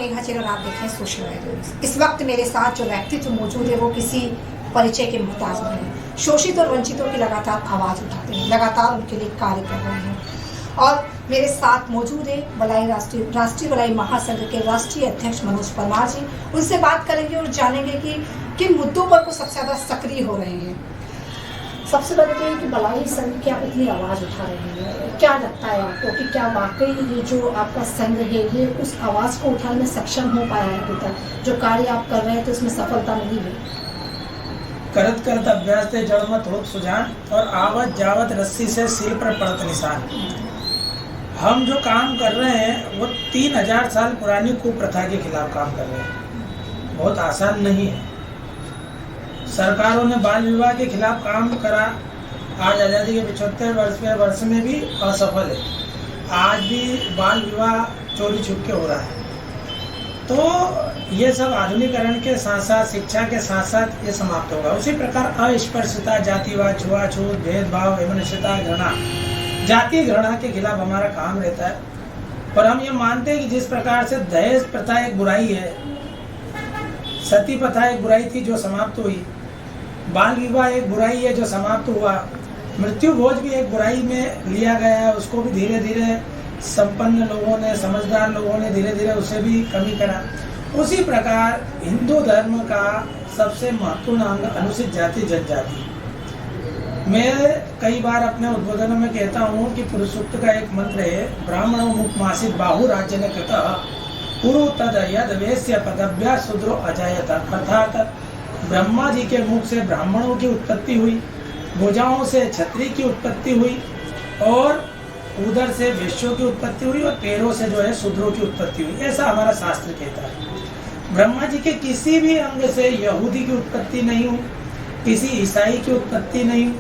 मेघा जी, अगर आप देखें सोशल मीडिया, इस वक्त मेरे साथ जो व्यक्तित्व मौजूद है वो किसी परिचय के मुहताज नहीं है। शोषित और वंचितों की लगातार आवाज़ उठाते हैं, लगातार उनके लिए कार्य कर रहे हैं। और मेरे साथ मौजूद है बलाई राष्ट्रीय बलाई महासंघ के राष्ट्रीय अध्यक्ष मनोज परमार जी। उनसे बात करेंगे और जानेंगे कि किन मुद्दों पर वो सबसे ज़्यादा सक्रिय हो रहे हैं। सबसे पहले तो ये कि बलाई संघ की आप इतनी आवाज़ उठा रहे हैं, क्या लगता है आपको कि क्या वाकई ये जो आपका संघ है ये उस आवाज़ को उठाने में सक्षम हो पाया है अभी तक? जो कार्य आप कर रहे हैं तो इसमें सफलता मिली है? करत करत अभ्यास ते जड़ मत होत सुजान, और आवत जावत रस्सी से सिर पर पड़त निशान। हम जो काम कर रहे हैं वो 3000 साल पुरानी कुप्रथा के खिलाफ काम कर रहे हैं। बहुत आसान नहीं है। सरकारों ने बाल विवाह के खिलाफ काम करा, आज आज़ादी के 75 वर्ष में भी असफल है। आज भी बाल विवाह चोरी छुप के हो रहा है। तो ये सब आधुनिकरण के साथ साथ, शिक्षा के साथ साथ ये समाप्त होगा। उसी प्रकार अस्पृश्यता, जातिवाद, छुआछूत, भेदभाव, वैमनस्यता, घृणा, जाति घृणा के खिलाफ हमारा काम रहता है। और हम ये मानते हैं कि जिस प्रकार से दहेज प्रथा एक बुराई है, सती प्रथा एक बुराई थी जो समाप्त हुई, बाल विवाह एक बुराई है जो समाप्त हुआ, मृत्यु भोज भी एक बुराई में लिया गया है, उसको भी धीरे धीरे संपन्न लोगों ने, समझदार लोगों ने धीरे धीरे उसे भी कमी करा। उसी प्रकार हिंदू धर्म का सबसे महत्वपूर्ण अंग अनुसूचित जाति जनजाति। मैं कई बार अपने उद्बोधनों में कहता हूँ कि पुरुष सूक्त का एक मंत्र है, ब्राह्मणों मुक्मासित बाहु राज्य ने कृत पुरु तद यद वेश्य पदभ्या शूद्रो अजायत। अर्थात ब्रह्मा जी के मुख से ब्राह्मणों की उत्पत्ति हुई, भुजाओं से क्षत्रिय की उत्पत्ति हुई, और उदर से वैश्यों की उत्पत्ति हुई, और पैरों से जो है शूद्रों की उत्पत्ति हुई। ऐसा हमारा शास्त्र कहता है। ब्रह्मा जी के किसी भी अंग से यहूदी की उत्पत्ति नहीं हुई, किसी ईसाई की उत्पत्ति नहीं हुई,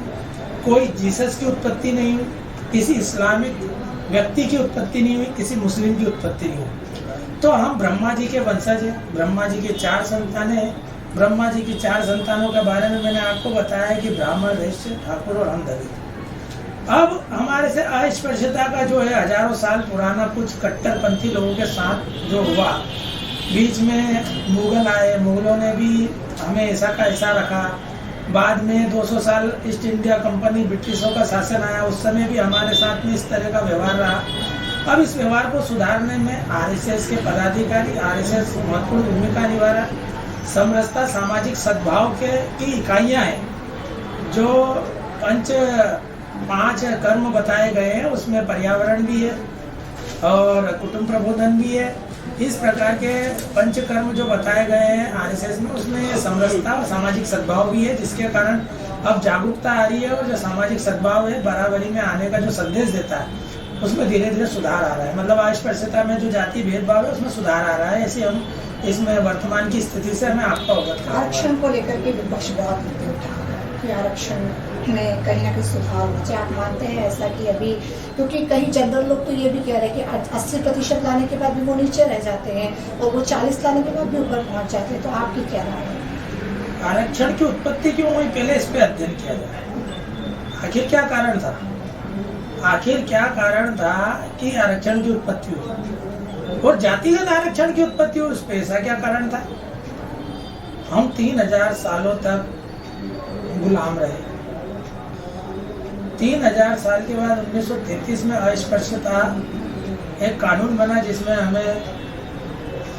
कोई जीसस की उत्पत्ति नहीं हुई, किसी इस्लामिक व्यक्ति की उत्पत्ति नहीं हुई, किसी मुस्लिम की उत्पत्ति नहीं हुई। तो हम ब्रह्मा जी के वंशज हैं। ब्रह्मा जी के 4 संतानें हैं। ब्रह्मा जी की 4 संतानों के बारे में मैंने आपको बताया कि ब्राह्मण, वैश्य, ठाकुर और हम दलित। अब हमारे से अस्पृश्यता का जो है हजारों साल पुराना कुछ कट्टरपंथी लोगों के साथ जो हुआ, बीच में मुगल आए, मुगलों ने भी हमें ऐसा का ऐसा रखा। बाद में 200 साल ईस्ट इंडिया कंपनी, ब्रिटिशों का शासन आया, उस समय भी हमारे साथ में इस तरह का व्यवहार रहा। अब इस व्यवहार को सुधारने में आरएसएस के पदाधिकारी, आरएसएस महत्वपूर्ण भूमिका निभा रहा है। समरसता, सामाजिक सद्भाव की इकाइयाँ हैं। जो 5 कर्म बताए गए हैं उसमें पर्यावरण भी है और कुटुंब प्रबोधन भी है। इस प्रकार के 5 कर्म जो बताए गए हैं आरएसएस में, उसमें समरसता और सामाजिक सद्भाव भी है, जिसके कारण अब जागरूकता आ रही है। और जो सामाजिक सद्भाव है, बराबरी में आने का जो संदेश देता है, उसमें धीरे धीरे सुधार आ रहा है। मतलब अस्पृश्यता में जो जाति भेदभाव है उसमें सुधार आ रहा है। ऐसे हम इसमें वर्तमान की स्थिति से हमें आपका अवगत कराना है। आरक्षण को लेकर के विपक्ष बहुत मुद्दे उठा रहा है कि आरक्षण में कहीं ना कहीं सुधार होना चाहिए। आप मानते हैं ऐसा कि अभी, क्योंकि कई जनरल लोग तो ये भी कह रहे हैं कि 80% लाने के बाद भी वो नीचे रह जाते हैं और वो 40 लाने के बाद भी ऊपर पहुंच जाते हैं, तो आपकी क्या राय है? आरक्षण की उत्पत्ति क्यों हुई, पहले इस पे अध्ययन किया जाए। आखिर क्या कारण था? आखिर क्या कारण था कि आरक्षण की उत्पत्ति हुई, और जातिगत आरक्षण की उत्पत्ति हुई, उस पे ऐसा क्या कारण था? हम 3000 सालों तक गुलाम रहे। 3000 साल के बाद 1933 में अस्पृश्यता एक कानून बना, जिसमें हमें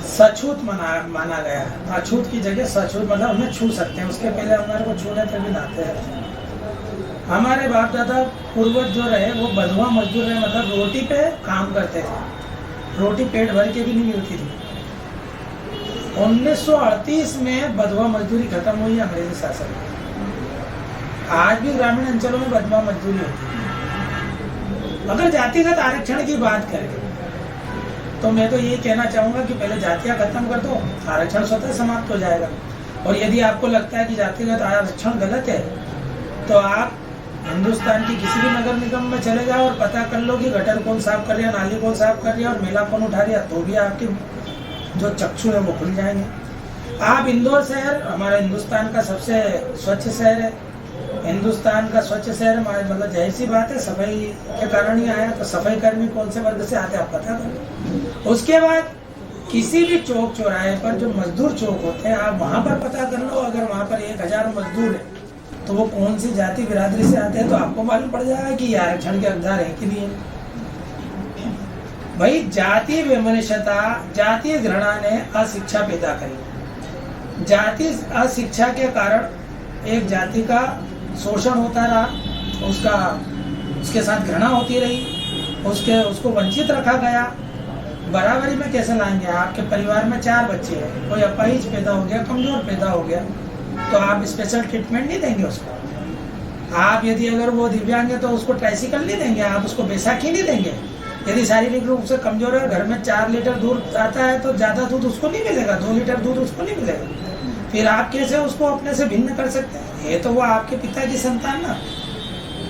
सछूत माना गया। अछूत की जगह सछूत, मतलब हमें छू सकते हैं। उसके पहले हमारे को छूने तक भी नाते हैं। हमारे बाप दादा पूर्वज जो रहे वो बंधुआ मजदूर रहे, मतलब रोटी पे काम करते थे। रोटी पेट भर के भी नहीं मिलती थी। 1938 में बंधुआ मजदूरी खत्म हुई अंग्रेजी शासन में। आज भी ग्रामीण अंचलों में बंधुआ मजदूरी होती है। अगर जातिगत आरक्षण की बात करें तो मैं तो ये कहना चाहूँगा कि पहले जातियाँ खत्म कर दो, आरक्षण स्वतः समाप्त हो जाएगा। और यदि आपको लगता है कि जातिगत आरक्षण गलत है, तो आप हिंदुस्तान की किसी भी नगर निगम में चले जाओ और पता कर लो कि गटर कौन साफ कर रहा है, नाली कौन साफ कर रहा है और मेला कौन उठा रहा है, तो भी आपके जो चक्षु है वो खुल जाएंगे। आप इंदौर शहर हमारा हिंदुस्तान का सबसे स्वच्छ शहर है। हिंदुस्तान का स्वच्छ शहर, मतलब जाहिर सी बात है सफाई के कारण ही आया। तो सफाई कर्मी कौन से वर्ग से आते हैं आप पता करें। उसके बाद किसी भी चौक चौराहे पर जो मजदूर चौक होते हैं, आप वहाँ पर पता कर लो। अगर वहाँ पर 1000 मजदूर है तो वो कौन सी जाति बिरादरी से आते हैं, तो आपको मालूम पड़ जाएगा कि ये आरक्षण के हकदार है कि नहीं है। भाई जातीय वैमनस्यता, जातीय घृणा ने अशिक्षा पैदा करी। जातीय अशिक्षा के कारण एक जाति का शोषण होता रहा, उसके साथ घृणा होती रही, उसको वंचित रखा गया। बराबरी में कैसे लाएंगे? आपके परिवार में 4 बच्चे हैं, कोई अपाहिज पैदा हो गया, कमजोर पैदा हो गया, तो आप स्पेशल ट्रीटमेंट नहीं देंगे उसको। आप यदि अगर वो दिव्यांग है तो उसको ट्राइसिकल नहीं देंगे, आप उसको बैसाखी नहीं देंगे। यदि शारीरिक रूप से कमजोर है, घर में 4 लीटर दूध आता है तो ज्यादा दूध उसको नहीं मिलेगा, 2 लीटर दूध उसको नहीं मिलेगा। फिर आप कैसे उसको अपने से भिन्न कर सकते हैं? ये तो वो आपके पिता की संतान ना,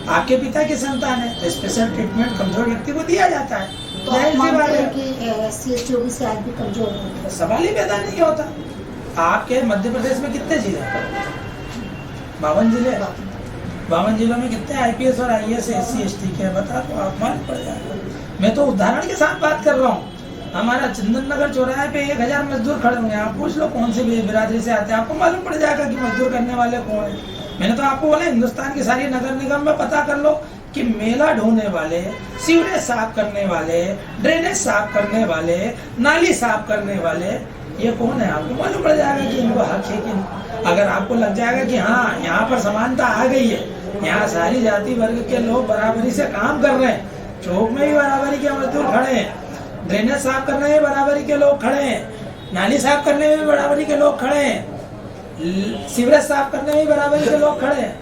आपके पिता की संतान है, तो स्पेशल ट्रीटमेंट कमजोर व्यक्ति को दिया जाता है। तो आप मानते हैं कि SC/ST OBC आज भी कमजोर है? सवाल ही पैदा नहीं होता। आपके मध्य प्रदेश में कितने जिले हैं? 52 जिले। 52 जिलों में कितने IPS और IAS SC/ST के बता तो आप मालूम पड़ जाएगा। मैं तो उदाहरण के साथ बात कर रहा हूँ। हमारा चंदन नगर चौराहे पे 1000 मजदूर खड़े होंगे, आप पूछ लो कौन सी बिरादरी से आते हैं, आपको मालूम पड़ जाएगा कि मजदूर करने वाले कौन है। मैंने तो आपको बोला हिंदुस्तान की सारी नगर निगम में पता कर लो कि मेला ढोने वाले, सीवरेज साफ करने वाले, ड्रेनेज साफ करने वाले, नाली साफ करने वाले, ये कौन है? आपको मालूम पड़ जाएगा कि इनको हक है कि नहीं। अगर आपको लग जाएगा कि हाँ यहाँ पर समानता आ गई है, यहाँ सारी जाति वर्ग के लोग बराबरी से काम कर रहे हैं, चौक में भी बराबरी के मजदूर खड़े हैं, ड्रेनेज साफ करने में बराबरी के लोग खड़े हैं, नाली साफ करने में भी बराबरी के लोग खड़े हैं, सीवरेज साफ करने में बराबरी के लोग खड़े हैं,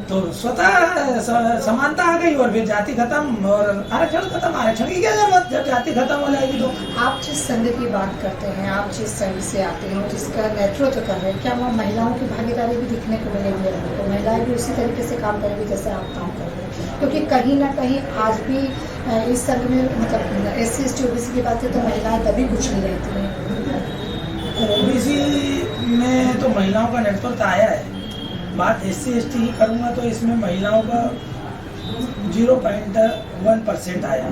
तो स्वतः समानता आ गई और फिर जाति खत्म और आरक्षण खत्म। आरक्षण की क्या जरूरत जब जाति खत्म हो जाएगी तो? आप जिस संघ की बात करते हैं, आप जिस संघ से आते हैं, जिसका नेतृत्व कर रहे हैं, क्या वहाँ महिलाओं की भागीदारी भी दिखने को मिलेगी? तो महिलाएं भी उसी तरीके से काम करेंगी जैसे आप काम कर रहे हैं? क्योंकि कहीं ना कहीं आज भी इस संघ में मतलब SC/ST OBC की बात है तो महिलाएं दबी कुछ नहीं रहती हैं। OBC में तो महिलाओं का नेतृत्व आया है। बात SC/ST ही करूँगा तो इसमें महिलाओं का 0.1% आया।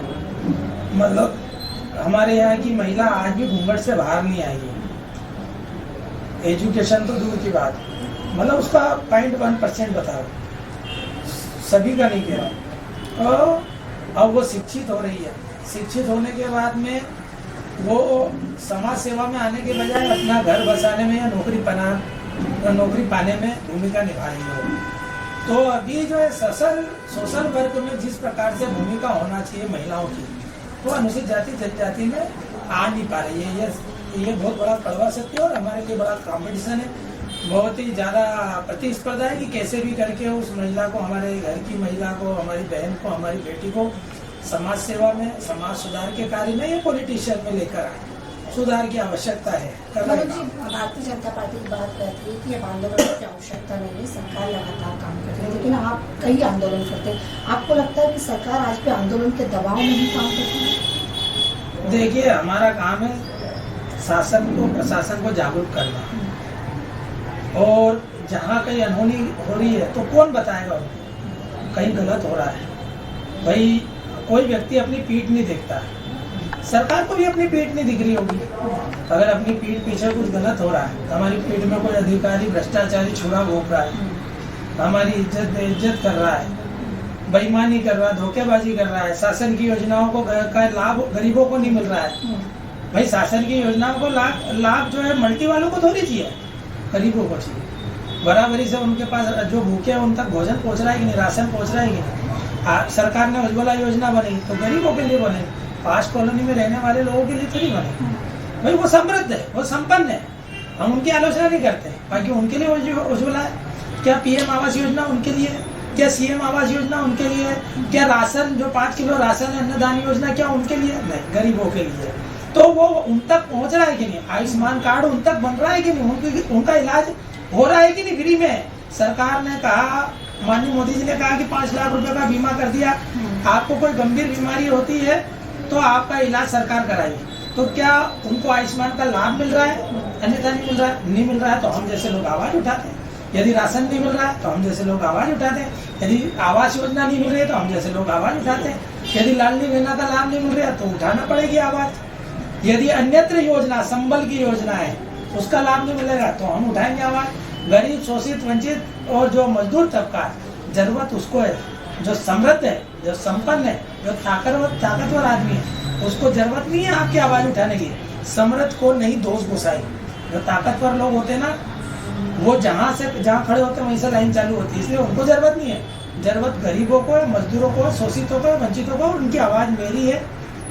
मतलब हमारे यहाँ की महिला आज भी घूंघट से बाहर नहीं आई है। एजुकेशन तो दूर की बात, मतलब उसका 0.1% बताओ, सभी का नहीं कह रहा। और अब वो शिक्षित हो रही है। शिक्षित होने के बाद में वो समाज सेवा में आने के बजाय अपना घर बसाने में या नौकरी पाने में भूमिका निभा रही हो। तो अभी जो है सोशल वर्क में जिस प्रकार से भूमिका होना चाहिए महिलाओं की, वो अनुसूचित जाति जनजाति में आ नहीं पा रही है। ये बहुत बड़ा कड़वा सत्य है और हमारे लिए बड़ा कंपटीशन है, बहुत ही ज़्यादा प्रतिस्पर्धा है कि कैसे भी करके उस महिला को, हमारे घर की महिला को, हमारी बहन को, हमारी बेटी को समाज सेवा में, समाज सुधार के कार्य में या पॉलिटिशियन में लेकर आए। सुधार की आवश्यकता है। भारतीय जनता पार्टी की बात करती है कि अब आंदोलन की आवश्यकता नहीं है, सरकार लगातार काम कर रही है, लेकिन आप कई आंदोलन करते हैं। आपको लगता है कि सरकार आज भी आंदोलन के दबाव में ही काम करती है? देखिए, हमारा काम है शासन को, प्रशासन को जागरूक करना, और जहाँ कहीं अनहोनी हो रही है तो कौन बताएगा उनको कहीं गलत हो रहा है। भाई कोई व्यक्ति अपनी पीठ नहीं देखता है, सरकार को भी अपनी पीठ नहीं दिख रही होगी। अगर अपनी पीठ पीछे कुछ गलत हो रहा है, हमारी पीठ में कोई अधिकारी भ्रष्टाचारी छुरा घोंप रहा है, हमारी इज्जत बेइज्जत कर रहा है, बेईमानी कर रहा है, धोखेबाजी कर रहा है, शासन की योजनाओं का लाभ गरीबों को नहीं मिल रहा है। भाई शासन की योजनाओं को लाभ जो है मल्टी वालों को थोड़ी चाहिए, गरीबों को चाहिए। बराबरी से उनके पास जो भूखे हैं उन तक भोजन पहुँच रहा है कि नहीं, राशन पहुँच रहा है कि नहीं। सरकार ने उज्ज्वला योजना बनी तो गरीबों के लिए बने, पास कॉलोनी में रहने वाले लोगों के लिए थोड़ी बने। भाई वो समृद्ध है, वो संपन्न है, हम उनकी आलोचना नहीं करते। बाकी उनके लिए उज्ज्वला है क्या? PM आवास योजना उनके लिए है क्या? CM आवास योजना उनके लिए है क्या? राशन जो 5 किलो राशन अन्नदान योजना क्या उनके लिए? नहीं, गरीबों के लिए। तो वो उन तक पहुँच रहा है कि नहीं? आयुष्मान कार्ड उन तक बन रहा है कि नहीं? उनका इलाज हो रहा है कि नहीं फ्री में? सरकार ने कहा, माननीय मोदी जी ने कहा कि 5 लाख रुपए का बीमा कर दिया, आपको कोई गंभीर बीमारी होती है तो आपका इलाज सरकार कराएगी। तो क्या उनको आयुष्मान का लाभ मिल रहा है? अन्यथा नहीं मिल रहा है। नहीं मिल रहा है तो हम जैसे लोग आवाज उठाते हैं। यदि राशन नहीं मिल रहा है तो हम जैसे लोग आवाज उठाते हैं। यदि आवास योजना नहीं मिल रही है तो हम जैसे लोग आवाज उठाते हैं। यदि लाडली बहना का लाभ नहीं मिल रहा है तो उठाना पड़ेगी आवाज। यदि अन्यत्र योजना, संबल की योजना है, उसका लाभ नहीं मिलेगा तो हम उठाएंगे आवाज। गरीब, शोषित, वंचित और जो मजदूर तबका, जरूरत उसको है। जो समृद्ध है, जो संपन्न है, जो ताकतवर आदमी है, उसको जरूरत नहीं है आपकी आवाज उठाने की। समृद्ध को नहीं दोष घुसाई। जो ताकतवर लोग होते हैं ना, वो जहाँ खड़े होते हैं वहीं से लाइन चालू होती है, इसलिए उनको जरूरत नहीं है। जरूरत गरीबों को है, मजदूरों को, शोषितों को, वंचितों को। उनकी आवाज मेरी है,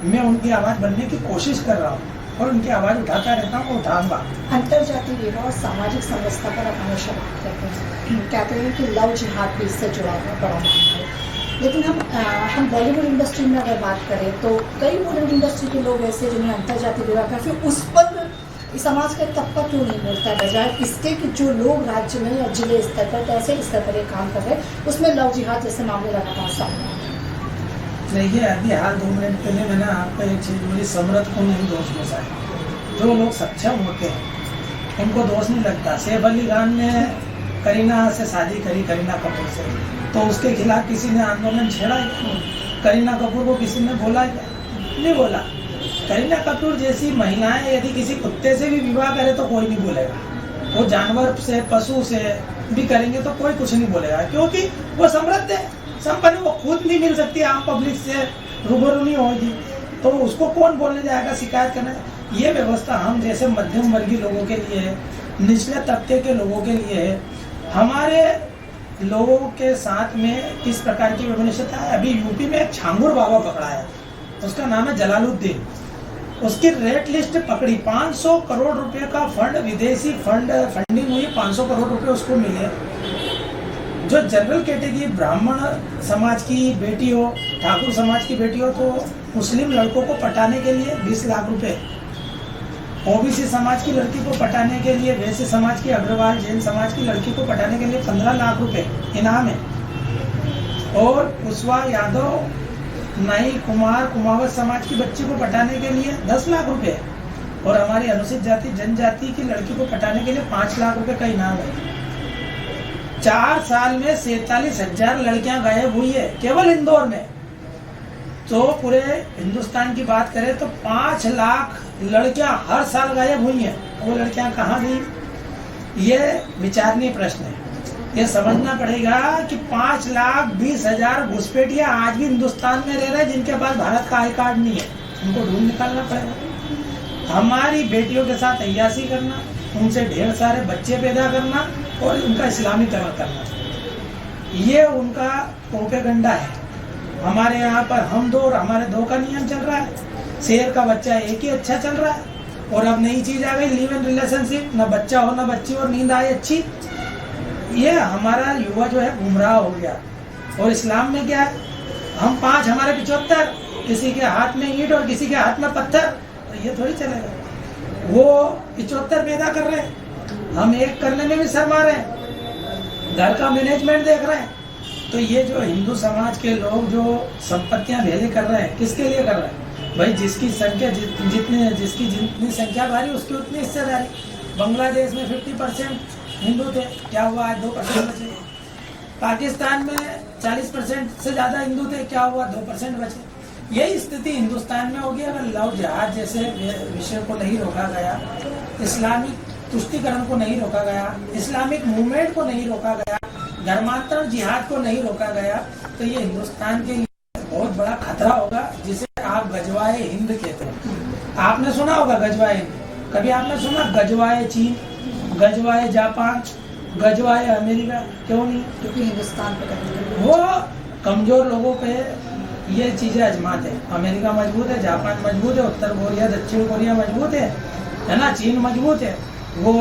मैं उनकी आवाज बनने की कोशिश कर रहा हूँ और उनकी आवाज उठाता रहता हूँ, उठाऊंगा। अंतर्जातीय विवाह और सामाजिक समरसता पर आप हमेशा बात करते हैं, कहते हैं कि लव जिहाद भी इससे जुड़ा हुआ बड़ा मामला है। लेकिन हम बॉलीवुड इंडस्ट्री में अगर बात करें तो कई बॉलीवुड इंडस्ट्री के लोग ऐसे जिन्हें अंतर्जातीय विवाह का फिर उस पर समाज का तबका क्यों नहीं मिलता है, बजाय इसके कि जो लोग राज्य में या जिले स्तर पर ऐसे स्तर पर ये काम कर रहे हैं, उसमें लव जिहाद जैसे मामले लगातार सामने आ रहे हैं। देखिए, अभी हाल 2 मिनट पहले मैंने आपको एक चीज़ बोली, समृद्ध को नहीं दोष घुसाए। जो लोग सक्षम होते हैं उनको दोष नहीं लगता। सैफ अली खान ने करीना से शादी करी, करीना कपूर से, तो उसके खिलाफ किसी ने आंदोलन छेड़ा है? करीना कपूर को किसी ने बोला है? नहीं बोला। करीना कपूर जैसी महिलाएं यदि किसी कुत्ते से भी विवाह करे तो कोई नहीं बोलेगा। वो जानवर से, पशु से भी करेंगे तो कोई कुछ नहीं बोलेगा, क्योंकि वो समृद्ध है, संपन्न। वो खुद नहीं मिल सकती, आम पब्लिक से रूबरू नहीं होगी, तो उसको कौन बोलने जाएगा, शिकायत करने। ये व्यवस्था हम जैसे मध्यम वर्गीय लोगों के लिए है, निचले तबके के लोगों के लिए है। हमारे लोगों के साथ में किस प्रकार की विवशता है। अभी यूपी में एक छांगुर बाबा पकड़ा है, उसका नाम है जलालुद्दीन। उसकी रेट लिस्ट पकड़ी, 500 करोड़ रुपए का फंड, विदेशी फंडिंग हुई, 500 करोड़ रुपए उसको मिले। जो जनरल कैटेगरी ब्राह्मण समाज की बेटी हो, ठाकुर समाज की बेटी हो, तो मुस्लिम लड़कों को पटाने के लिए 20 लाख रुपए, ओबीसी समाज की लड़की को पटाने के लिए, वैश्य समाज की, अग्रवाल जैन समाज की लड़की को पटाने के लिए 15 लाख रुपए इनाम है। और कुशवाहा, यादव, नाई, कुमार, कुमावत समाज की बच्ची को पटाने के लिए 10 लाख रुपए, और हमारी अनुसूचित जाति जनजाति की लड़की को पटाने के लिए 5 लाख रुपए का इनाम है। 4 साल में 47,000 लड़कियां गायब हुई है केवल इंदौर में। तो पूरे हिंदुस्तान की बात करें तो 5 लाख लड़कियां हर साल गायब हुई हैं। वो लड़कियां कहाँ गई? ये विचारणीय प्रश्न है। ये समझना पड़ेगा कि 5,20,000 घुसपैठिया आज भी हिंदुस्तान में रह रहे हैं, जिनके पास भारत का आई कार्ड नहीं है। उनको ढूंढ निकालना पड़ेगा। हमारी बेटियों के साथ अय्याशी करना, उनसे ढेर सारे बच्चे पैदा करना और उनका इस्लामीकरण करना, ये उनका प्रोपेगेंडा है। हमारे यहाँ पर हम दो और हमारे दो का नियम चल रहा है। शेर का बच्चा एक ही अच्छा चल रहा है। और अब नई चीज आ गई, लिव इन रिलेशनशिप, न बच्चा हो न बच्ची और नींद आए अच्छी। ये हमारा युवा जो है गुमराह हो गया। और इस्लाम में क्या है, हम 5 हमारे 75, किसी के हाथ में ईंट और किसी के हाथ में पत्थर, तो ये थोड़ी चलेगा। वो 75 पैदा कर रहे हैं, हम एक करने में भी शर्मा रहे हैं, घर का मैनेजमेंट देख रहे हैं। तो ये जो हिंदू समाज के लोग जो संपत्तियां भेले कर रहे हैं, किसके लिए कर रहे हैं भाई? जिसकी संख्या जितनी संख्या भारी उसकी उतनी हिस्सेदारी। बांग्लादेश में 50% हिंदू थे, क्या हुआ आज 2% बचे। पाकिस्तान में 40% से ज्यादा हिंदू थे, क्या हुआ 2% बचे। यही स्थिति हिंदुस्तान में होगी अगर लव जिहाद जैसे विषय को नहीं रोका गया, इस्लामिक तुष्टीकरण को नहीं रोका गया, इस्लामिक मूवमेंट को नहीं रोका गया, धर्मांतरण जिहाद को नहीं रोका गया, तो ये हिंदुस्तान के लिए बहुत बड़ा खतरा होगा, जिसे आप गजवाए हिंद कहते हैं। आपने सुना होगा गजवाए हिंद, कभी आपने सुना गजवाए चीन, गजवाए जापान, गजवाए अमेरिका? क्यों नहीं? क्योंकि हिंदुस्तान पे वो कमजोर लोगों पे ये चीजें आजमाते हैं। अमेरिका मजबूत है, जापान मजबूत है, उत्तर कोरिया, दक्षिण कोरिया मजबूत है ना, चीन मजबूत है, वो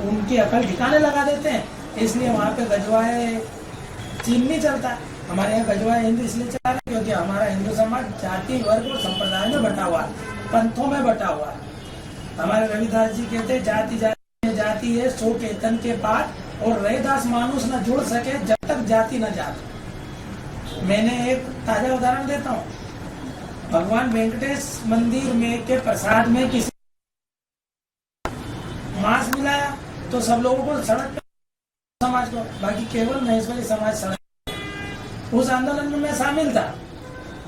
उनकी अकल ठिकाने लगा देते हैं। इसलिए वहाँ पे गजवाए चीन नहीं चलता। हमारे यहाँ गजवाए हिंद इसलिए चला रहा है क्योंकि हमारा हिंदू समाज जाति, वर्ग और संप्रदाय में बटा हुआ है, पंथों में बटा हुआ है। हमारे रविदास जी कहते हैं जाति जाति है सो केतन के पात, और रैदास मानुष न जुड़ सके जब तक जाति न जात। मैंने एक ताजा उदाहरण देता हूँ। भगवान वेंकटेश मंदिर में के प्रसाद में किसी मांस मिलाया तो सब लोगों को सड़क पे, समाज को, बाकी केवल महेश्वरी समाज सड़क। उस आंदोलन में मैं शामिल था।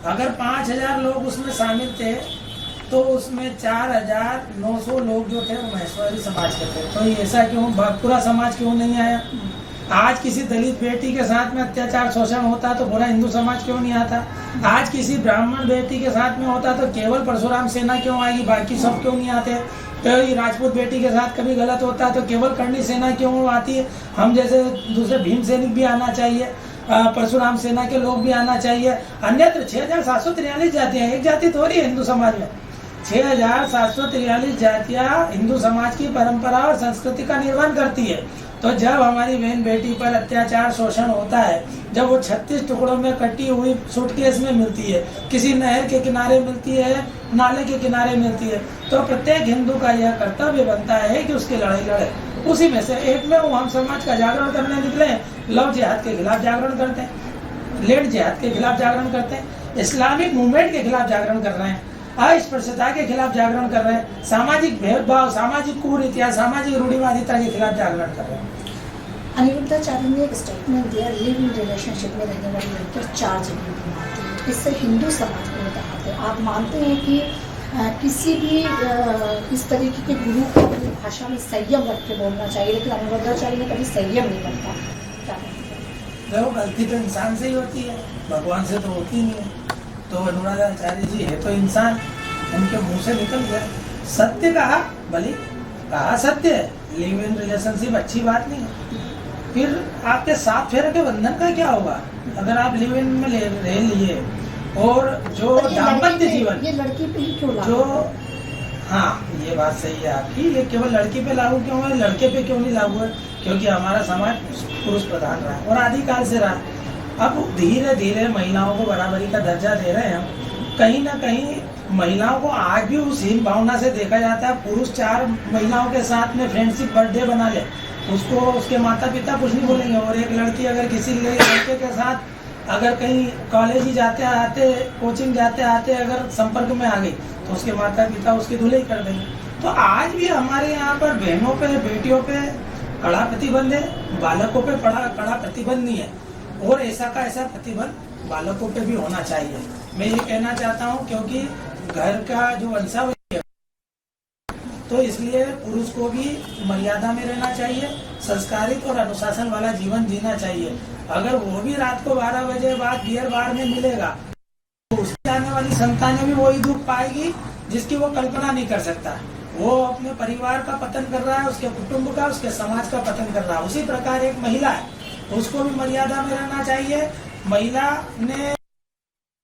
अगर 5,000 लोग उसमें शामिल थे तो उसमें 4,900 लोग जो थे वो महेश्वरी समाज के थे। तो ऐसा क्यों, पूरा समाज क्यों नहीं आया? आज किसी दलित बेटी के साथ में अत्याचार शोषण होता तो पूरा हिंदू समाज क्यों नहीं आता? आज किसी ब्राह्मण बेटी के साथ में होता तो केवल परशुराम सेना क्यों आएगी, बाकी सब क्यों नहीं आते? तो राजपूत बेटी के साथ कभी गलत होता है तो केवल कर्णी सेना क्यों आती है? हम जैसे दूसरे भीम सैनिक भी आना चाहिए, परशुराम सेना के लोग भी आना चाहिए। अन्यत्र 6,743 जातियां, एक जाति थोड़ी है हिंदू समाज में। 6,743 जातियां हिंदू समाज की परंपरा और संस्कृति का निर्माण करती है। तो जब हमारी बहन बेटी पर अत्याचार शोषण होता है, जब वो 36 टुकड़ों में कटी हुई सूटकेस में मिलती है, किसी नहर के किनारे मिलती है, नाले के किनारे मिलती है, तो प्रत्येक हिंदू का यह कर्तव्य बनता है कि उसकी लड़ाई लड़े। उसी में से एक में हम समाज का जागरण करने निकले, लव जिहाद के खिलाफ जागरण करते हैं, लेट जिहाद के खिलाफ जागरण करते हैं, इस्लामिक मूवमेंट के खिलाफ जागरण कर रहे हैं, अस्पृश्यता के खिलाफ जागरण कर रहे हैं, सामाजिक भेदभाव, सामाजिक कुरीतियां, सामाजिक रूढ़िवादिता के खिलाफ जागरण कर रहे हैं। अनिरुद्धाचार्य ने एक स्टेटमेंट दिया, लिव इन रिलेशनशिप में रहने वाली लड़कियां 4 जगह की मानती है, इससे हिंदू समाज को बताते हैं। आप मानते हैं कि किसी भी इस तरीके के गुरु को अपनी भाषा में संयम रख के बोलना चाहिए, लेकिन अनिरुद्धाचार्य ने कभी संयम नहीं बनता? क्या देखो, गलती तो इंसान से ही होती है, भगवान से तो होती नहीं है। तो अनुराधाचार्य जी है तो इंसान, उनके मुंह से निकल गया, सत्य कहा, भले कहा सत्य है, लिव इन रिलेशनशिप अच्छी बात नहीं है। फिर आपके 7 फेरे के बंधन का क्या होगा अगर आप लिव इन में रह लिए? और जो दाम्पत्य जीवन, ये लड़की पे ही क्यों लागू? जो, हाँ ये बात सही है आपकी, ये केवल लड़की पे लागू क्यों है, लड़के पे क्यों नहीं लागू है? क्योंकि हमारा समाज पुरुष प्रधान रहा है और आदिकाल से रहा। अब धीरे धीरे महिलाओं को बराबरी का दर्जा दे रहे हैं हम। कहीं ना कहीं महिलाओं को आज भी उस हीन भावना से देखा जाता है। पुरुष 4 महिलाओं के साथ में फ्रेंडशिप बर्थडे बना ले, उसको उसके माता पिता कुछ नहीं बोलेंगे। और एक लड़की अगर किसी लड़के के साथ अगर कहीं कॉलेज ही जाते आते, कोचिंग जाते आते अगर संपर्क में आ गई तो उसके माता पिता उसकी धुलाई कर देंगे। तो आज भी हमारे यहाँ पर बहनों पे, बेटियों पे कड़ा प्रतिबंध है, बालकों पे कड़ा प्रतिबंध नहीं है। और ऐसा का ऐसा प्रतिबंध बालकों पे भी होना चाहिए। मैं ये कहना चाहता हूँ क्योंकि घर का जो वंशावली है, तो इसलिए पुरुष को भी मर्यादा में रहना चाहिए, संस्कारित और अनुशासन वाला जीवन जीना चाहिए। अगर वो भी रात को 12 बजे बाद बियर बार में मिलेगा तो उसकी आने वाली संतानें भी वही दुख पाएगी जिसकी वो कल्पना नहीं कर सकता। वो अपने परिवार का पतन कर रहा है, उसके कुटुंब का, उसके समाज का पतन कर रहा है। उसी प्रकार एक महिला है, उसको भी मर्यादा में रहना चाहिए। महिला ने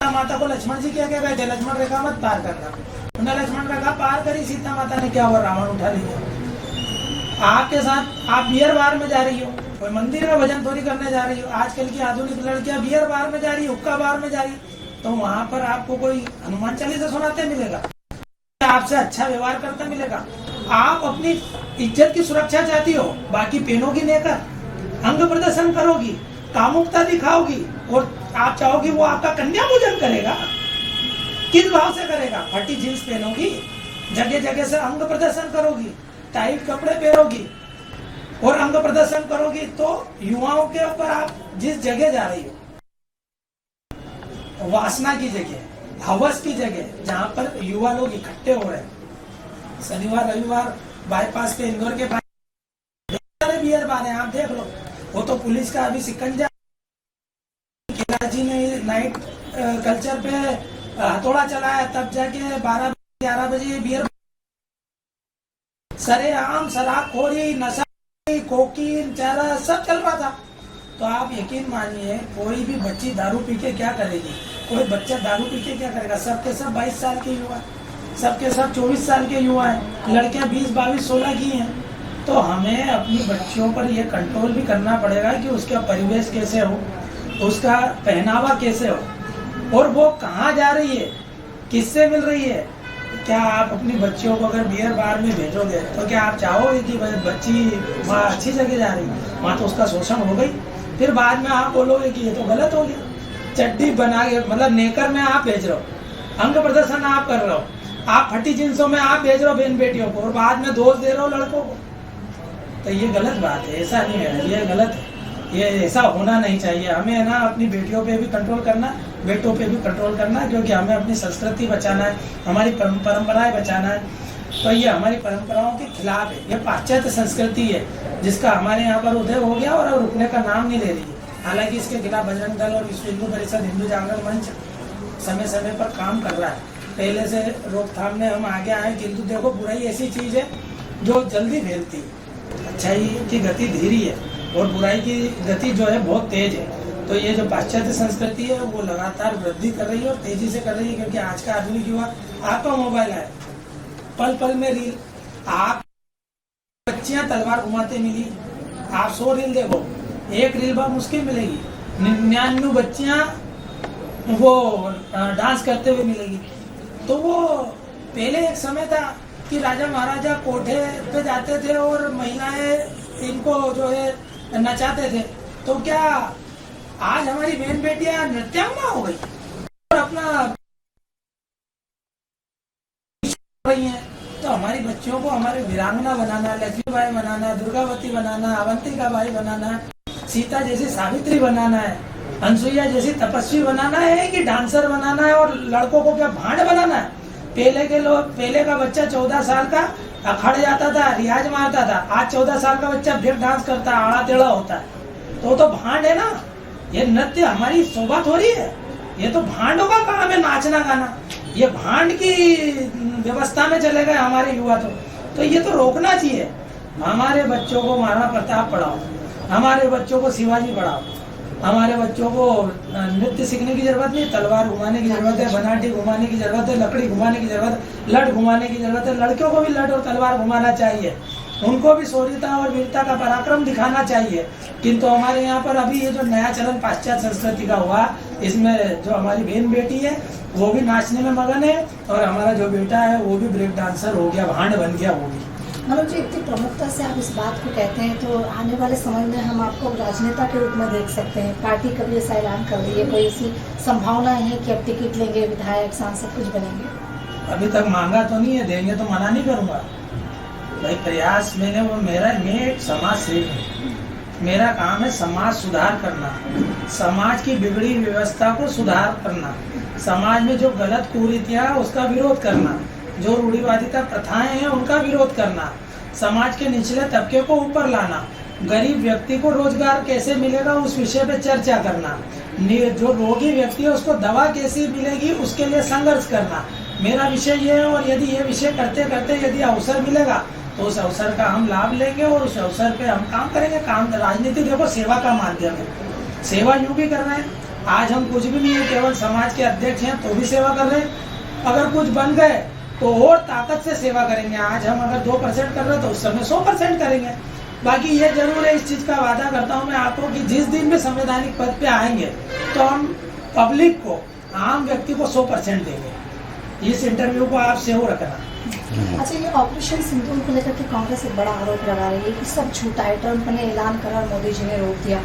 माता को लक्ष्मण जी क्या कह गए थे, लक्ष्मण रेखा मत पार करना, उन्हें लक्ष्मण रेखा पार करी, सीता माता ने क्या हुआ, रावण उठा लिया। आपके साथ आप बियर बार में जा रही हो, कोई मंदिर में भजन थोड़ी करने जा रही हो। आजकल की आधुनिक लड़कियां बियर बार में जा रही, हुक्का बार में जा रही, तो वहां पर आपको कोई हनुमान चालीसा सुनाते मिलेगा, आपसे अच्छा व्यवहार करता मिलेगा। आप अपनी इज्जत की सुरक्षा चाहती हो, बाकी पहनोगी नेकर, अंग प्रदर्शन करोगी, कामुकता दिखाओगी और आप चाहोगी वो आपका कन्या पूजन करेगा? किस भाव से करेगा? फटी जींस पहनोगी, जगह जगह से अंग प्रदर्शन करोगी, टाइट कपड़े पहनोगी और अंग प्रदर्शन करोगी, तो युवाओं के ऊपर आप जिस जगह जा रही हो, वासना की जगह, हवस की जगह, जहां पर युवा लोग इकट्ठे हो रहे हैं, शनिवार रविवार बाईपास पे, इंदौर के बियर बार है, आप देख लो। वो तो पुलिस का अभी सिकंजा, जी ने नाइट कल्चर पे हथौड़ा चलाया, तब जाके 12-11 बजे बियर, सरेआम शराबखोरी, नशा, कोकीन, चारा सब चल रहा था। तो आप यकीन मानिए, कोई भी बच्ची दारू पी के क्या करेगी, कोई बच्चा दारू पी के क्या करेगा? सबके सब 22 साल के युवा, सबके सब 24 साल के युवा हैं, लड़कियां 20, 22, 16 की हैं। तो हमें अपनी बच्चियों पर यह कंट्रोल भी करना पड़ेगा कि उसका परिवेश कैसे हो, उसका पहनावा कैसे हो, और वो कहाँ जा रही है, किससे मिल रही है। क्या आप अपनी बच्चियों को अगर बियर बार में भेजोगे तो क्या आप चाहोगे कि बच्ची वहाँ अच्छी जगह जा रही, वहाँ तो उसका शोषण हो गई, फिर बाद में आप बोलोगे कि ये तो गलत हो गया। चड्डी बना के, मतलब नेकर में आप भेज रहे हो, अंग प्रदर्शन आप कर रहे हो, आप फटी जींसों में आप भेज रहे हो बहन बेटियों को, और बाद में दोष दे रहे हो लड़कों को, तो ये गलत बात है। ऐसा नहीं है, ये गलत है। ये ऐसा होना नहीं चाहिए। हमें है ना अपनी बेटियों पे भी कंट्रोल करना, बेटों पे भी कंट्रोल करना, क्योंकि हमें अपनी संस्कृति बचाना है, हमारी परंपराएं बचाना है। तो ये हमारी परंपराओं के खिलाफ है, ये पाश्चात्य संस्कृति है जिसका हमारे यहाँ पर उदय हो गया और अब रुकने का नाम नहीं ले रही है। हालांकि इसके खिलाफ बजरंग दल और विश्व हिंदू परिषद, हिंदू जागरण मंच समय समय पर काम कर रहा है। पहले से रोकथाम में हम आगे आए, किंतु देखो बुराई ऐसी चीज है जो जल्दी फैलती है, अच्छाई की गति धीरे है और बुराई की गति जो है बहुत तेज है। तो ये जो पाश्चात्य संस्कृति है वो लगातार वृद्धि कर रही है और तेजी से कर रही है, क्योंकि आज का आधुनिक युवा, आपका मोबाइल है, पल पल में रील, आप बच्चियां तलवार घुमाते मिली, आप 100 रील देखो, एक रील बहुत मुश्किल मिलेगी, 99 बच्चियां वो डांस करते हुए मिलेगी। तो वो पहले एक समय था कि राजा महाराजा कोठे पे जाते थे और महिलाएं इनको जो है नचाते थे। तो क्या आज हमारी बहन बेटियां नृत्यांगना हो गई और अपना रही हैं? तो हमारी बच्चियों को हमारे वीरांगना बनाना, लक्ष्मीबाई बनाना, दुर्गावती बनाना, अवंतिका बाई बनाना, सीता जैसी सावित्री बनाना है, अनसुईया जैसी तपस्वी बनाना है कि डांसर बनाना है? और लड़कों को क्या भांड बनाना है? पहले का बच्चा 14 साल का अखड़ जाता था, रियाज मारता था। आज 14 साल का बच्चा ब्रेक डांस करता है, आड़ा टेढ़ा होता है। तो भांड है ना, ये नृत्य हमारी शोभा थोड़ी है, ये तो भांडों का काम है, नाचना गाना। ये भांड की व्यवस्था में चले गए हमारे युवा। तो ये तो रोकना चाहिए। हमारे बच्चों को महाराणा प्रताप पढ़ाओ, हमारे बच्चों को शिवाजी पढ़ाओ, हमारे बच्चों को नृत्य सीखने की जरूरत नहीं, तलवार घुमाने की जरूरत है, बनाटी घुमाने की जरूरत है, लकड़ी घुमाने की जरूरत है, लठ घुमाने की जरूरत है। लड़कियों को भी लठ और तलवार घुमाना चाहिए, उनको भी शौर्यता और वीरता का पराक्रम दिखाना चाहिए। किंतु हमारे यहाँ पर अभी ये जो नया चलन पाश्चात्य संस्कृति का हुआ, इसमें जो हमारी बहन बेटी है वो भी नाचने में मगन है और हमारा जो बेटा है वो भी ब्रेक डांसर हो गया, भांड बन गया। वो भी मनोज जी, इतनी प्रमुखता से आप इस बात को कहते हैं, तो आने वाले समय में हम आपको राजनेता के रूप में देख सकते हैं। पार्टी कभी ऐसा ऐलान कर रही है, कोई ऐसी संभावना है कि अब टिकट लेंगे, विधायक सांसद कुछ बनेंगे? अभी तक मांगा तो नहीं है, देंगे तो मना नहीं करूंगा भाई। प्रयास मैं एक समाज सेवी हूँ, मेरा काम है समाज सुधार करना, समाज की बिगड़ी व्यवस्था को सुधार करना, समाज में जो गलत कुरीतियां उसका विरोध करना, जो रूढ़िवादिता प्रथाएं हैं उनका विरोध करना, समाज के निचले तबके को ऊपर लाना, गरीब व्यक्ति को रोजगार कैसे मिलेगा उस विषय पे चर्चा करना, जो रोगी व्यक्ति है उसको दवा कैसे मिलेगी उसके लिए संघर्ष करना, मेरा विषय ये है। और यदि ये विषय करते करते यदि अवसर मिलेगा तो उस अवसर का हम लाभ लेंगे और उस अवसर पे हम काम करेंगे। काम राजनीति देखो सेवा का माध्यम है, सेवा यूं भी कर रहे हैं। आज हम कुछ भी नहीं है, केवल समाज के अध्यक्ष हैं तो भी सेवा कर रहे हैं। अगर कुछ बन गए तो और ताकत से सेवा करेंगे। आज हम अगर 2% कर रहे हैं तो उस समय 100% करेंगे। बाकी ये जरूर है, इस चीज का वादा करता हूँ मैं आपको कि जिस दिन भी संवैधानिक पद पे आएंगे तो हम पब्लिक को, आम व्यक्ति को 100% देंगे। इस इंटरव्यू को आप सेव रखना। अच्छा, ये ऑपरेशन सिंदूर को लेकर के कांग्रेस एक बड़ा आरोप लगा रही है कि सब झूठा है, ट्रंप ने ऐलान करा, मोदी जी ने रोक दिया।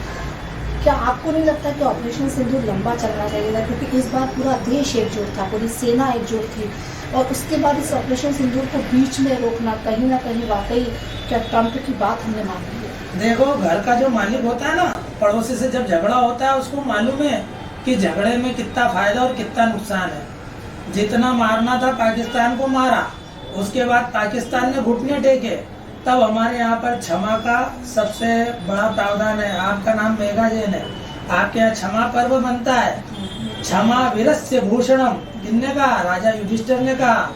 क्या आपको नहीं लगता कि ऑपरेशन सिंदूर लंबा चलना चाहिए था? क्योंकि इस बार पूरा देश एकजुट था, पूरी सेना एकजुट थी, और उसके बाद इस ऑपरेशन सिंदूर को बीच में रोकना कहीं ना कहीं वाकई क्या ट्रंप की बात हमने मान ली है? देखो, घर का जो मालिक होता है ना, पड़ोसी से जब झगड़ा होता है उसको मालूम है कि झगड़े में कितना फायदा और कितना नुकसान है। जितना मारना था पाकिस्तान को मारा, उसके बाद पाकिस्तान ने घुटने टेके, तब हमारे यहाँ पर क्षमा का सबसे बड़ा प्रावधान है। आपका नाम मेघा जैन है, आपके यहाँ क्षमा पर्व बनता है। क्षमा वीरस्य भूषणम किसने कहा? राजा युधिष्ठिर ने कहा।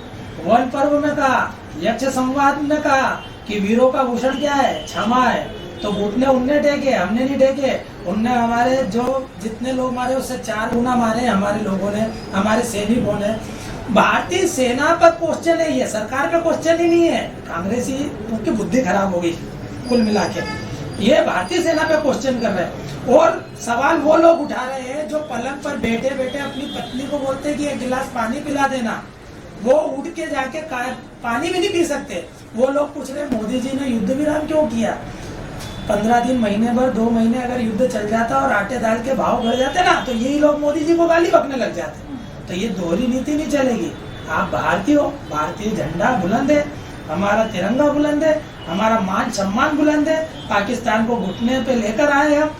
वन पर्व में कहा, यक्ष संवाद में कहा कि वीरों का भूषण क्या है? क्षमा है। तो घुटने उनने टेके, हमने नहीं टेके। उनने हमारे जो जितने लोग मारे उससे 4 गुना मारे हमारे लोगों ने, हमारे सैनिकों ने। भारतीय सेना पर क्वेश्चन है, ये सरकार पे क्वेश्चन ही नहीं है। कांग्रेसी उनकी बुद्धि खराब हो गई कुल मिला के, ये भारतीय सेना पे क्वेश्चन कर रहे हैं। और सवाल वो लोग उठा रहे हैं जो पलंग पर बैठे बैठे अपनी पत्नी को बोलते हैं कि 1 गिलास पानी पिला देना, वो उठ के जाके पानी भी नहीं पी सकते। वो लोग पूछ रहे मोदी जी ने युद्ध विराम क्यों किया? 15 दिन, महीने भर, 2 महीने अगर युद्ध चल जाता और आटे दाल के भाव बढ़ जाते ना, तो यही लोग मोदी जी को गाली बकने लग जाते। तो ये दोहरी नीति नहीं चलेगी। आप भारतीय हो, भारतीय झंडा बुलंद है, हमारा तिरंगा बुलंद है, हमारा मान सम्मान बुलंद है। पाकिस्तान को घुटने पे लेकर आए हम,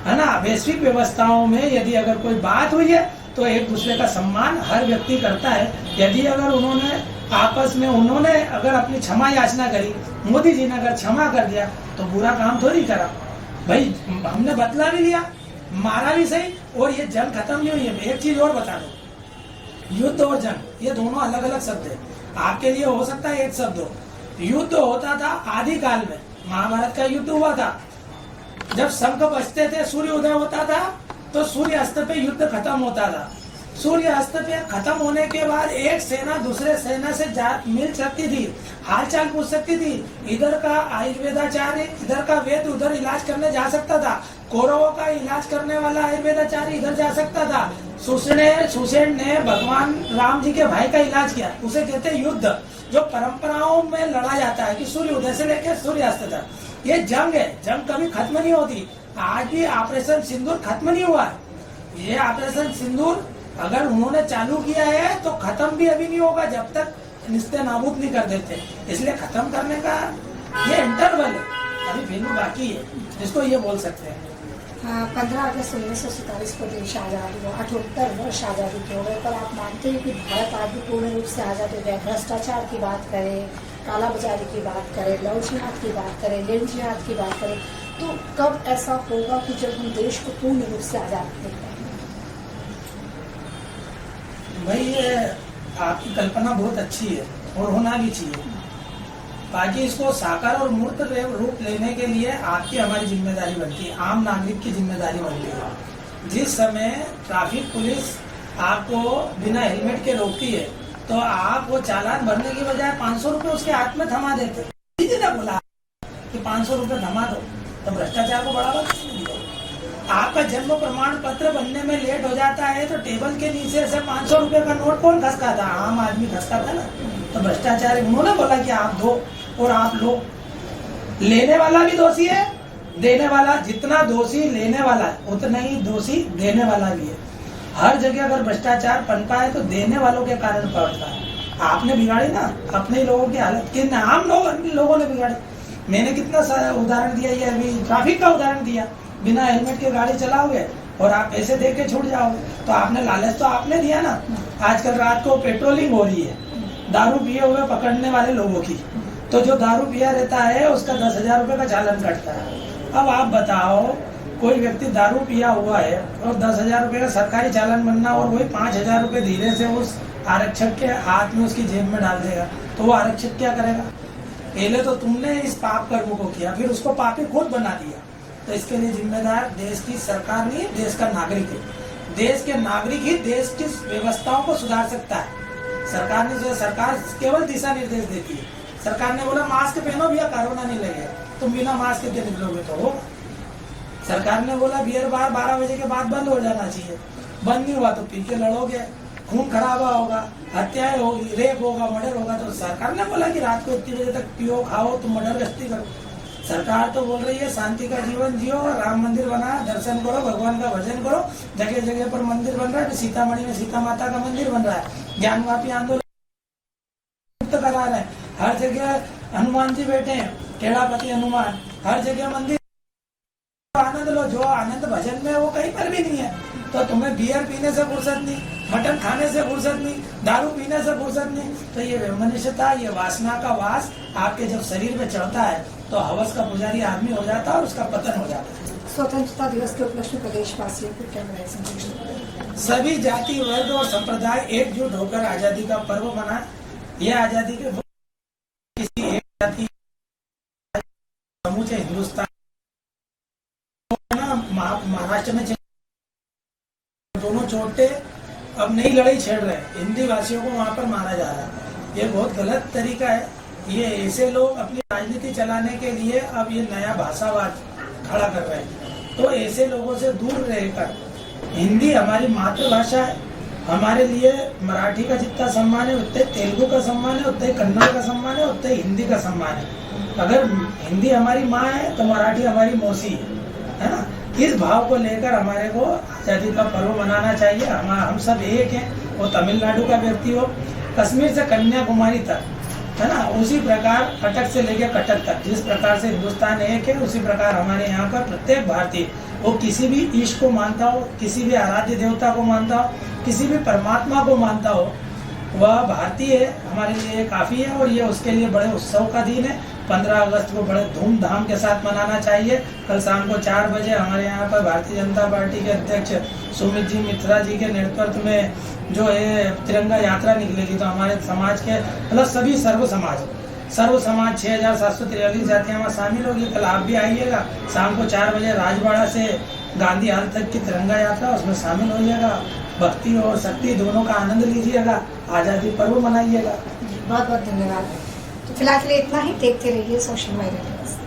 है ना। वैश्विक व्यवस्थाओं में यदि अगर कोई बात हुई है तो एक दूसरे का सम्मान हर व्यक्ति करता है। यदि अगर उन्होंने आपस में अगर अपनी क्षमा याचना करी, मोदी जी ने अगर क्षमा कर दिया तो बुरा काम थोड़ी करा भाई, हमने बदला भी लिया, मारा भी सही, और ये जंग खत्म नहीं हुई है। एक चीज और बता दो, युद्ध और जंग ये दोनों अलग अलग शब्द है। आपके लिए हो सकता है एक शब्द हो। युद्ध होता था आदि काल में, महाभारत का युद्ध हुआ था, जब शंख बजते थे, सूर्य उदय होता था तो सूर्य अस्त पे युद्ध खत्म होता था। सूर्य अस्त पे खत्म होने के बाद एक सेना दूसरे सेना से मिल सकती थी, हालचाल पूछ सकती थी, इधर का आयुर्वेदाचार्य इधर का वेद उधर इलाज करने जा सकता था, कौरवों का इलाज करने वाला आयुर्वेदाचार्य इधर जा सकता था। सुसेन ने भगवान राम जी के भाई का इलाज किया, उसे कहते हैं युद्ध, जो परंपराओं में लड़ा जाता है कि सूर्य उदय से लेकर सूर्य अस्त तक। ये जंग है, जंग कभी खत्म नहीं होती। आज भी ऑपरेशन सिंदूर खत्म नहीं हुआ है। ये ऑपरेशन सिंदूर अगर उन्होंने चालू किया है तो खत्म भी अभी नहीं होगा जब तक निस्ते नाबूद नहीं कर देते। इसलिए खत्म करने का ये इंटरवल है, अभी वेन्यू बाकी है, जिसको ये बोल सकते हैं। 15 अगस्त 1947 को देश आज़ाद हुआ, 78 वर्ष आज़ादी के हो गए, पर आप मानते हैं कि भारत आज भी पूर्ण रूप से आज़ाद हो गया? भ्रष्टाचार की बात करें, काला बाजारी की बात करें, लव जिहाद की बात करें, लिंग जिहाद की बात करें, तो कब ऐसा होगा कि जब हम देश को पूर्ण रूप से आज़ाद देख पाएंगे? भाई ये आपकी कल्पना बहुत अच्छी है और होना भी चाहिए, बाकी इसको साकार और मूर्त रूप लेने के लिए आपकी हमारी जिम्मेदारी बनती है, आम नागरिक की जिम्मेदारी बनती है। जिस समय ट्रैफिक पुलिस आपको बिना हेलमेट के रोकती है तो आप वो चालान भरने की बजाय 500 रुपए उसके हाथ में थमा देते। किसी ने बोला कि 500 रुपए थमा दो, तो भ्रष्टाचार को बढ़ावा नहीं दो। आपका जन्म प्रमाण पत्र बनने में लेट हो जाता है तो टेबल के नीचे से 500 रुपए का नोट कौन खसका था? आम आदमी खसका था ना। तो भ्रष्टाचार, उन्होंने बोला कि आप दो और आप लो। लेने वाला भी दोषी है, देने वाला, जितना दोषी लेने वाला है उतना ही दोषी देने वाला भी है। हर जगह अगर भ्रष्टाचार पनपा है तो देने वालों के कारण पड़ता है। आपने बिगाड़ी ना अपने लोगों की हालत, किन आम लोगों ने बिगाड़ी। मैंने कितना उदाहरण दिया, ये अभी ट्रैफिक का उदाहरण दिया। बिना हेलमेट के गाड़ी चलाओगे और आप पैसे दे के छूट जाओगे तो आपने लालच तो आपने दिया ना। आजकल रात को पेट्रोलिंग हो रही है दारू पिए हुए पकड़ने वाले लोगों की, तो जो दारू पिया रहता है उसका 10,000 रुपए का चालान कटता है। अब आप बताओ, कोई व्यक्ति दारू पिया हुआ है और 10,000 रुपए का सरकारी चालान बनना, और वही 5,000 रुपए धीरे से उस आरक्षक के हाथ में उसकी जेब में डाल देगा, तो वो आरक्षक क्या करेगा? पहले तो तुमने इस पाप कर्म को किया, फिर उसको पापी खुद बना दिया। तो इसके लिए जिम्मेदार देश की सरकार नहीं, देश का नागरिक है। देश के नागरिक ही देश की व्यवस्थाओं को सुधार सकता है। सरकार केवल दिशा निर्देश देती है। सरकार ने बोला मास्क पहनो भैया, कोरोना नहीं लगेगा, तुम बिना मास्क के निकलोगे तो हो। सरकार ने बोला बियर बार 12 बजे के बाद बंद हो जाना चाहिए, बंद नहीं हुआ तो पी के लड़ोगे, खून खराबा होगा, हत्याएं होगी, रेप होगा, मर्डर होगा। तो सरकार ने बोला कि रात को इतनी बजे तक पियो, खाओ, तुम मर्डर गश्ती करो। सरकार तो बोल रही है शांति का जीवन जियो, राम मंदिर बना, दर्शन करो, भगवान का भजन करो। जगह जगह पर मंदिर बन रहा है, सीतामढ़ी में सीता माता का मंदिर बन रहा है, ज्ञानवापी आंदोलन करा रहे हैं, हर जगह हनुमान जी बैठे हैं, केड़ापति हनुमान, हर जगह मंदिर। आनंद लो, जो आनंद भजन में वो कहीं पर भी नहीं है। तो तुम्हें बियर पीने से फुर्सत नहीं, मटन खाने से फुर्सत नहीं, दारू पीने से फुर्सत नहीं। तो ये मनुष्यता, ये वासना का वास आपके जब शरीर में चढ़ता है तो हवस का पुजारी आदमी हो जाता है और उसका पतन हो जाता है। स्वतंत्रता दिवस के उपलक्ष्य में प्रदेशवासियों को क्या संदेश? सभी जाति वर्ग और संप्रदाय एकजुट होकर आजादी का पर्व मनाए। यह आजादी के किसी एक जाति समूचे हिंदुस्तान, महाराष्ट्र में दोनों छोटे अब नई लड़ाई छेड़ रहे हैं, हिंदी भाषियों को वहां पर मारा जा रहा है। ये बहुत गलत तरीका है। ये ऐसे लोग अपनी राजनीति चलाने के लिए अब ये नया भाषावाद खड़ा कर रहे हैं। तो ऐसे लोगों से दूर रहकर, हिंदी हमारी मातृभाषा है, हमारे लिए मराठी का जितना सम्मान है उतने तेलुगु का सम्मान है, उतने कन्नड़ का सम्मान है, उतने हिंदी का सम्मान है। अगर हिंदी हमारी माँ है तो मराठी हमारी मौसी है ना। इस भाव को लेकर हमारे को आजादी का पर्व मनाना चाहिए। हम सब एक हैं। वो तमिलनाडु का व्यक्ति हो, कश्मीर से कन्याकुमारी तक, है ना, उसी प्रकार कटक से लेकर कटक तक, जिस प्रकार से हिंदुस्तान एक है उसी प्रकार हमारे यहाँ का प्रत्येक भारतीय वो किसी भी ईश को मानता हो, किसी भी आराध्य देवता को मानता हो, किसी भी परमात्मा को मानता हो, वह भारतीय हमारे लिए काफ़ी है। और ये उसके लिए बड़े उत्सव का दिन है। 15 अगस्त को बड़े धूमधाम के साथ मनाना चाहिए। कल शाम को 4 बजे हमारे यहाँ पर भारतीय जनता पार्टी के अध्यक्ष सुमित जी मित्रा जी के नेतृत्व में जो है तिरंगा यात्रा निकलेगी। तो हमारे समाज के प्लस सभी सर्व समाज 6743 जातियाँ वहाँ शामिल होगी। कल आप भी आइएगा शाम को 4 बजे राजवाड़ा से गांधी हाल तक की तिरंगा यात्रा, उसमें शामिल होइएगा। भक्ति और शक्ति दोनों का आनंद लीजिएगा, आज़ादी पर्व मनाइएगा। बहुत बहुत धन्यवाद। तो फिलहाल के लिए इतना ही। देखते रहिए सोशल मीडिया।